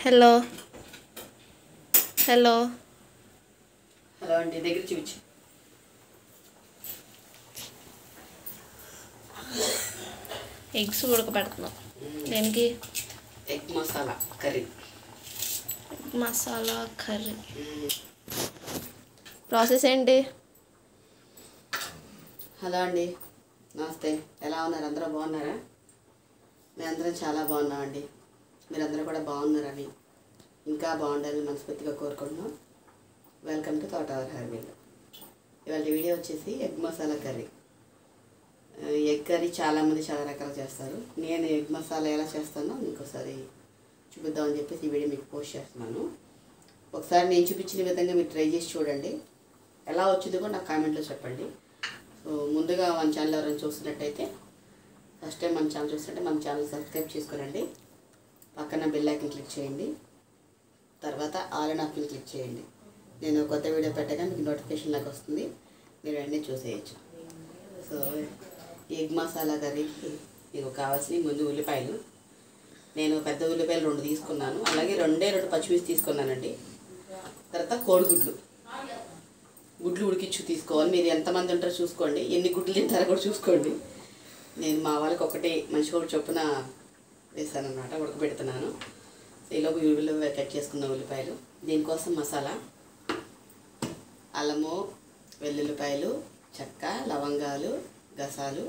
Hello hello hello అండి, దగ్గర చూపించు. ఎగ్స్ ఉడకబెడుతున్నాం. దేనికి? Egg masala curry. Masala curry process ఏంటి? హలో అండి, నమస్తే. ఎలా ఉన్నారు? అందరూ బాగున్నారా? మేమందరం చాలా బాగున్నామండి. మీరందరూ కూడా బాగున్నారని, ఇంకా బాగుండాలని మనస్ఫూర్తిగా కోరుకుంటున్నాం. వెల్కమ్ టు తోటవర్ హర్వీల్. ఇవాళ వీడియో వచ్చేసి egg masala curry. Egg curry చాలామంది చాలా రకాలు చేస్తారు. నేను ఎగ్ మసాలా ఎలా చేస్తానో ఇంకోసారి చూపిద్దామని చెప్పేసి ఈ వీడియో మీకు పోస్ట్ చేస్తున్నాను. ఒకసారి నేను చూపించిన విధంగా మీరు ట్రై చేసి చూడండి. ఎలా వచ్చిందో కూడా నాకు కామెంట్లో చెప్పండి. సో ముందుగా మన ఛానల్ ఎవరైనా చూస్తున్నట్టయితే, ఫస్ట్ టైం మన ఛానల్ చూస్తుంటే మన ఛానల్ సబ్స్క్రైబ్ చేసుకోనండి. పక్కన బెల్ ఐకాన్ క్లిక్ చేయండి. తర్వాత ఆల్ అండ్ ఆప్షన్ క్లిక్ చేయండి. నేను కొత్త వీడియో పెట్టగా మీకు నోటిఫికేషన్ లాగా వస్తుంది, మీరు వెంటనే చూసేయచ్చు. సో ఎగ్ మసాలా కర్రీకి మీకు కావాల్సిన ముందు ఉల్లిపాయలు. నేను పెద్ద ఉల్లిపాయలు 2 తీసుకున్నాను. అలాగే 2 పచ్చిమిర్చి తీసుకున్నానండి. తర్వాత కోడిగుడ్లు, గుడ్లు ఉడికించు తీసుకోవాలి. మీరు ఎంతమంది ఉంటారో చూసుకోండి, ఎన్ని గుడ్లు తింటారో కూడా చూసుకోండి. నేను మా వాళ్ళకి ఒకటి మనిషి ఒకటి చొప్పున వేసాను అన్నమాట, ఉడకబెడుతున్నాను. ఈలోపు ఉల్లిపాయ కట్ చేసుకున్న ఉల్లిపాయలు. దీనికోసం మసాలా: అల్లము, వెల్లుల్లిపాయలు, చెక్క, లవంగాలు, గసాలు,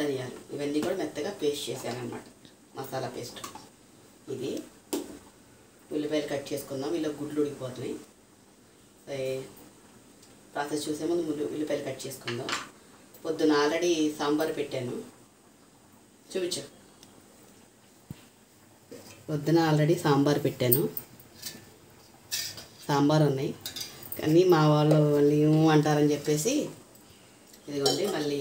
ధనియాలు. ఇవన్నీ కూడా మెత్తగా పేస్ట్ చేశాను అన్నమాట, మసాలా పేస్ట్. ఇది ఉల్లిపాయలు కట్ చేసుకుందాం. ఇలా గుడ్లు ఉడికిపోతున్నాయి. ప్రాసెస్ చూసే ముందు ఉల్లిపాయలు కట్ చేసుకుందాం. పొద్దున ఆల్రెడీ సాంబార్ పెట్టాను, చూపించు. పొద్దున ఆల్రెడీ సాంబార్ పెట్టాను. సాంబార్ ఉన్నాయి, కానీ మా వాళ్ళు ఏమో అంటారని చెప్పేసి ఇదిగోండి. మళ్ళీ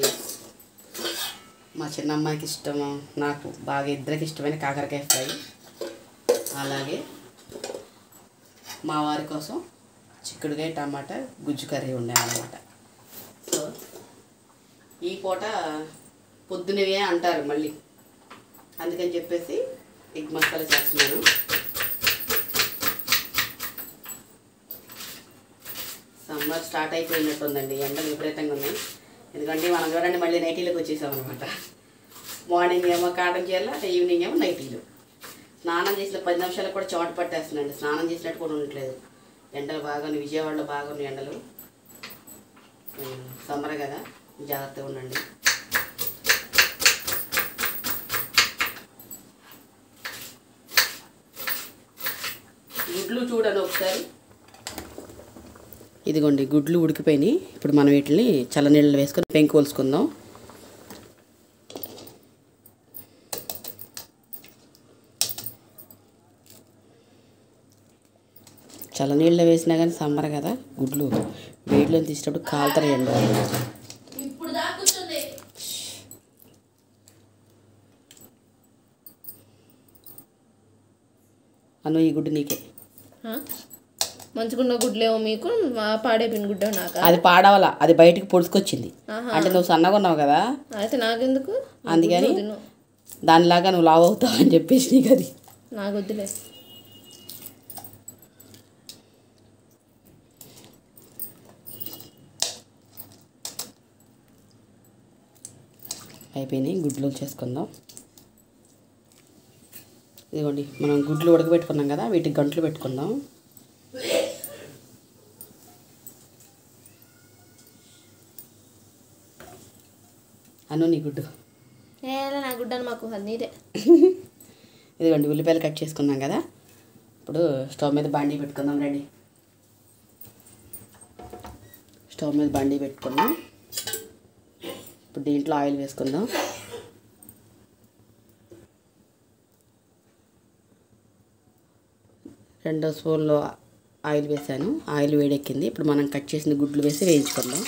మా చిన్న అమ్మాయికి ఇష్టము, నాకు బాగా ఇద్దరికి ఇష్టమైన కాకరకాయ ఫ్రై, అలాగే మా వారి కోసం చిక్కుడుకాయ టమాటా గుజ్జు కర్రీ ఉండేవన్నమాట. సో ఈ పూట పొద్దునవే అంటారు మళ్ళీ, అందుకని చెప్పేసి ఎగ్ మసాలా చేస్తున్నాను. సమ్మర్ స్టార్ట్ అయిపోయినట్టుందండి, ఎండలు విపరీతంగా ఉన్నాయి. ఎందుకంటే మనం చూడండి మళ్ళీ నైటీలకు వచ్చేసాం అనమాట. మార్నింగ్ ఏమో కాటన్ చేయాలి, ఈవినింగ్ ఏమో నైటీలు. స్నానం చేసిన 10 నిమిషాలకు కూడా చోట పట్టేస్తుందండి, స్నానం చేసినట్టు కూడా ఉండట్లేదు. ఎండలు బాగా విజయవాడలో బాగా ఉన్నాయి ఎండలు. సమ్మర్ కదా, జాగ్రత్తగా ఉండండి. గుడ్లు చూడండి ఒకసారి. ఇదిగోండి గుడ్లు ఉడికిపోయినాయి. ఇప్పుడు మనం వీటిని చల్లనీళ్ళు వేసుకొని పెంకు కొలుసుకుందాం. చల్లనీళ్ళు వేసినా కానీ సమ్మర్ కదా, గుడ్లు వేడిలో తీసేటప్పుడు కాలుతాయండి. అను ఈ గుడ్డు నీకే. మంచిగున్న గుడ్లేమో మీకు, పాడైపోయిన గుడ్డ నాకు. అది పాడవల, అది బయటికి పొడుచుకొచ్చింది. అంటే నువ్వు సన్నగా ఉన్నావు కదా, అయితే నాకెందుకు, అందుకని దానిలాగా నువ్వు లావు అవుతావు అని చెప్పేసి నీకు అది నాకు వద్దులే. అయిపోయినాయి, గుడ్లు చేసుకుందాం. ఇదిగోండి మనం గుడ్లు ఉడకబెట్టుకున్నాం కదా, వీటికి గంటలు పెట్టుకుందాం. అను నీ గుడ్డు. నా గుడ్డను మాకు నీదే. ఇదిగోండి ఉల్లిపాయలు కట్ చేసుకున్నాం కదా. ఇప్పుడు స్టవ్ మీద బాండీ పెట్టుకుందాం. రెడీ, స్టవ్ మీద బాండీ పెట్టుకుందాం. ఇప్పుడు దీంట్లో ఆయిల్ వేసుకుందాం. రెండో స్పూన్లో ఆయిల్ వేసాను. ఆయిల్ వేడెక్కింది. ఇప్పుడు మనం కట్ చేసిన గుడ్లు వేసి వేయించుకుందాం.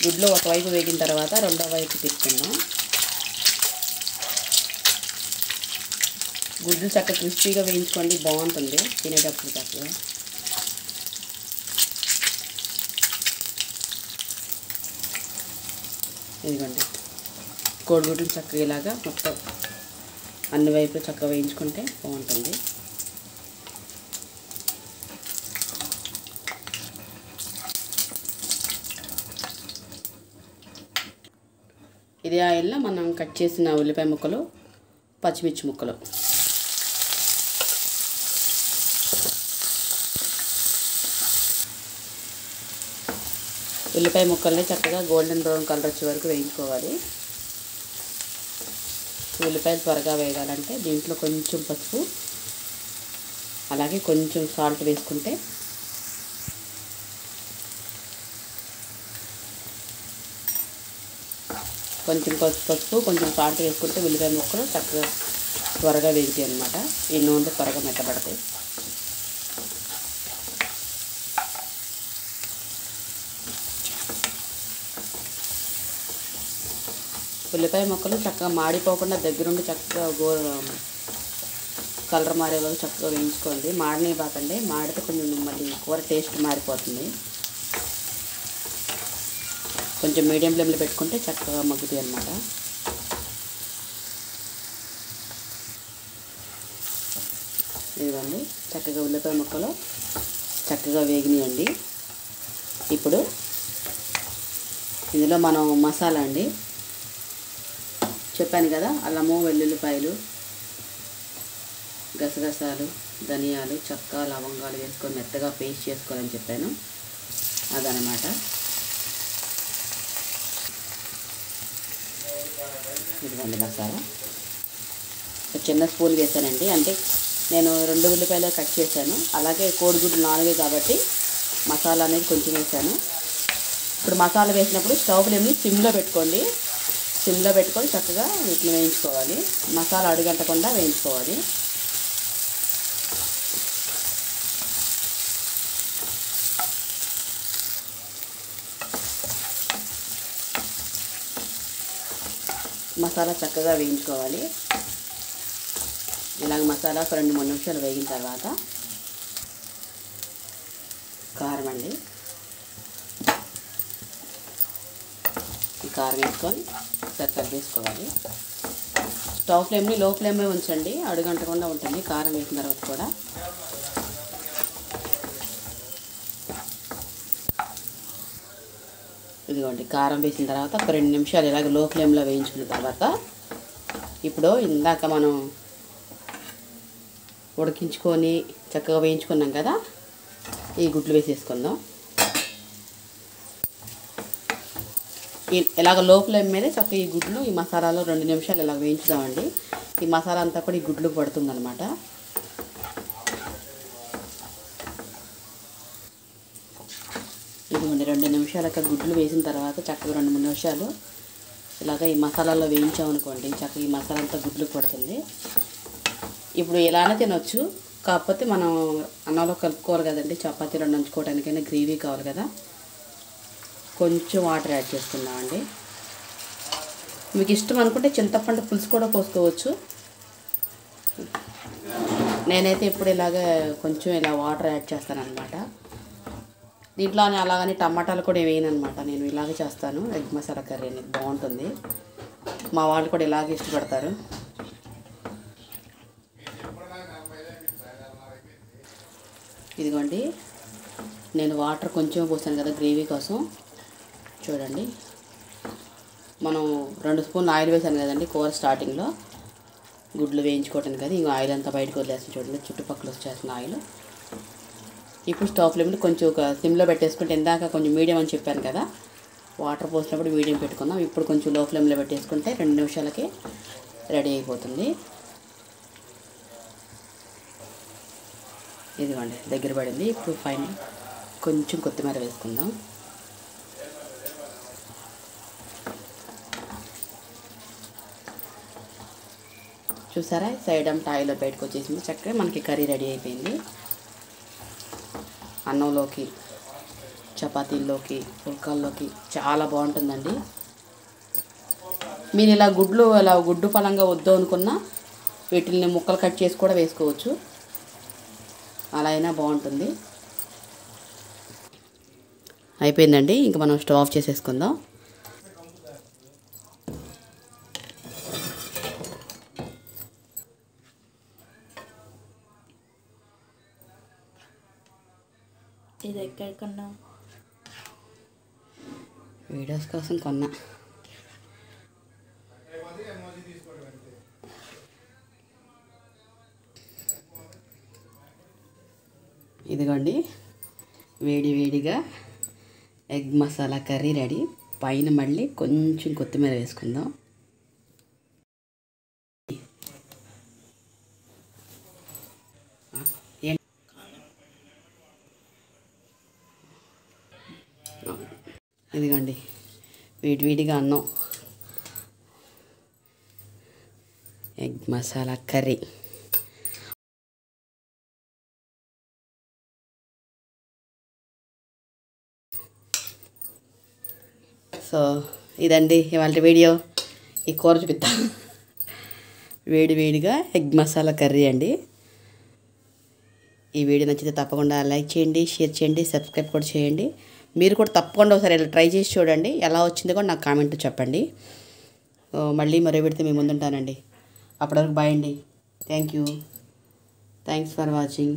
గుడ్లు ఒకవైపు వేగిన తర్వాత రెండో వైపు తిప్పుకుందాం. గుడ్లు చక్కగా క్రిస్పీగా వేయించుకోండి, బాగుంటుంది తినేటప్పుడు చక్కగా. ఇదిగోండి కోడిగుడ్లు చక్కగా ఇలాగా మొత్తం అన్ని వైపులు చక్కగా వేయించుకుంటే బాగుంటుంది. ఇది ఆయిల్లో మనం కట్ చేసిన ఉల్లిపాయ ముక్కలు, పచ్చిమిర్చి ముక్కలు, ఉల్లిపాయ ముక్కల్ని చక్కగా గోల్డెన్ బ్రౌన్ కలర్ వచ్చే వరకు వేయించుకోవాలి. ఉల్లిపాయలు త్వరగా వేయాలంటే దీంట్లో కొంచెం పసుపు, అలాగే కొంచెం సాల్ట్ వేసుకుంటే కొంచెం పసుపు కొంచెం సాల్ట్ వేసుకుంటే ఉల్లిపాయ ముక్కలు చక్కగా త్వరగా వేగుతాయి అన్నమాట. ఈ నూనెలో త్వరగా మెత్తబడతాయి. ఉల్లిపాయ ముక్కలు చక్కగా మాడిపోకుండా దగ్గరుండి చక్కగా కలర్ మారే వరకు చక్కగా వేయించుకోండి. మాడనివ్వకండి, మాడితే కొంచెం మళ్ళీ కూర టేస్ట్ మారిపోతుంది. కొంచెం మీడియం ఫ్లేమ్లో పెట్టుకుంటే చక్కగా మగ్గుతాయి అన్నమాట. ఇదిగోండి చక్కగా ఉల్లిపాయ ముక్కలు చక్కగా వేగినాయండి. ఇప్పుడు ఇందులో మనం మసాలా అండి చెప్పాను కదా, అల్లము, వెల్లుల్లిపాయలు, గసగసాలు, ధనియాలు, చెక్క, లవంగాలు వేసుకొని మెత్తగా పేస్ట్ చేసుకోవాలని చెప్పాను. అదనమాట. ఇదిగోండి మసాలా ఒక చిన్న స్పూన్ వేసానండి. అంటే నేను 2 ఉల్లిపాయలు కట్ చేశాను. అలాగే కోడిగుడ్లు 4 కాబట్టి మసాలా అనేది కొంచెం వేసాను. ఇప్పుడు మసాలా వేసినప్పుడు స్టవ్ ఫ్లేమ్ని సిమ్లో పెట్టుకోండి. సిమ్లో పెట్టుకొని చక్కగా వీటిని వేయించుకోవాలి. మసాలా అడుగంటకుండా వేయించుకోవాలి. మసాలా చక్కగా వేయించుకోవాలి. ఇలాగ మసాలా ఒక 2-3 నిమిషాలు వేగిన తర్వాత కారం అండి, కారం వేసుకొని చక్కగా వేసుకోవాలి. స్టవ్ ఫ్లేమ్ని లో ఫ్లేమ్లో ఉంచండి, అడుగంటకుండా ఉంటుంది కారం వేసిన తర్వాత కూడా. ఇదిగోండి కారం వేసిన తర్వాత ఒక 2 నిమిషాలు ఇలాగ లో ఫ్లేమ్లో వేయించుకున్న తర్వాత ఇప్పుడు ఇందాక మనం ఉడికించుకొని చక్కగా వేయించుకున్నాం కదా, ఈ గుడ్లు వేసేసుకుందాం. ఇలాగ లో ఫ్లేమ్ మీద చక్కగా ఈ గుడ్లు ఈ మసాలాలో 2 నిమిషాలు ఇలా వేయించుదామండి. ఈ మసాలా అంతా కూడా ఈ గుడ్లకు పడుతుందన్నమాట. ఇదిగోండి 2 నిమిషాలక గుడ్లు వేసిన తర్వాత చక్కగా 2-3 నిమిషాలు ఇలాగ ఈ మసాలాలో వేయించామనుకోండి, చక్కగా ఈ మసాలా అంతా గుడ్లకు పడుతుంది. ఇప్పుడు ఇలానే తినొచ్చు, కాకపోతే మనం అన్నంలో కలుపుకోవాలి కదండి, చపాతీలో నంచుకోవడానికైనా గ్రేవీ కావాలి కదా, కొంచెం వాటర్ యాడ్ చేసుకుందామండి. మీకు ఇష్టం అనుకుంటే చింతపండు పులుసు కూడా పోసుకోవచ్చు. నేనైతే ఇప్పుడు ఇలాగ కొంచెం ఇలా వాటర్ యాడ్ చేస్తాను అనమాట. దీంట్లో అలాగని టమాటాలు కూడా వేయనమాట, నేను ఇలాగే చేస్తాను. ఎగ్ మసాలా కర్రీ అనేది బాగుంటుంది, మా వాళ్ళు కూడా ఇలాగే ఇష్టపడతారు. ఇదిగోండి నేను వాటర్ కొంచెం పోసాను కదా గ్రేవీ కోసం. చూడండి మనం 2 స్పూన్లు ఆయిల్ వేసాను కదండి కూర స్టార్టింగ్లో గుడ్లు వేయించుకోవటానికి కదా, ఇంకా ఆయిల్ అంతా బయటకు వదిలేస్తాను. చూడండి చుట్టుపక్కల వచ్చేస్తున్న ఆయిల్. ఇప్పుడు స్టవ్ ఫ్లేమ్ని కొంచెం ఒక సిమ్లో పెట్టేసుకుంటే, ఇందాక కొంచెం మీడియం అని చెప్పాను కదా, వాటర్ పోసినప్పుడు మీడియం పెట్టుకుందాం. ఇప్పుడు కొంచెం లో ఫ్లేమ్లో పెట్టేసుకుంటే 2 నిమిషాలకి రెడీ అయిపోతుంది. ఇదిగోండి దగ్గర పడింది. ఇప్పుడు ఫైనల్ కొంచెం కొత్తిమీర వేసుకుందాం. చూసారా సైడ్ అంతా ఆయిల్లో బయటకు వచ్చేసింది. చక్కగా మనకి కర్రీ రెడీ అయిపోయింది. అన్నంలోకి, చపాతీల్లోకి, పుల్కాల్లోకి చాలా బాగుంటుందండి. మీరు ఇలా గుడ్డు పలంగా వద్దు అనుకున్నా వీటిని ముక్కలు కట్ చేసి కూడా వేసుకోవచ్చు, అలా అయినా బాగుంటుంది. అయిపోయిందండి, ఇంక మనం స్టవ్ ఆఫ్ చేసేసుకుందాం. ఇది ఎక్కడ కొన్నా? వీడియోస్ కోసం కొన్నా. ఇదిగోండి వేడి వేడిగా ఎగ్ మసాలా కర్రీ రెడీ. పైన మళ్ళీ కొంచెం కొత్తిమీర వేసుకుందాం. ఇదిగోండి వేడి వేడిగా అన్నం, ఎగ్ మసాలా కర్రీ. సో ఇదండి ఇవాళ వీడియో. ఈ కూర చూపిద్దాం. వేడి వేడిగా ఎగ్ మసాలా కర్రీ అండి. ఈ వీడియో నచ్చితే తప్పకుండా లైక్ చేయండి, షేర్ చేయండి, సబ్స్క్రైబ్ కూడా చేయండి. మీరు కూడా తప్పకుండా ఒకసారి ఇలా ట్రై చేసి చూడండి. ఎలా వచ్చిందో కూడా నాకు కామెంట్ చెప్పండి. మళ్ళీ మరో వీడియోతో మీ ముందుంటానండి. అప్పటివరకు బాయ్ అండి. Thank you. Thanks for watching.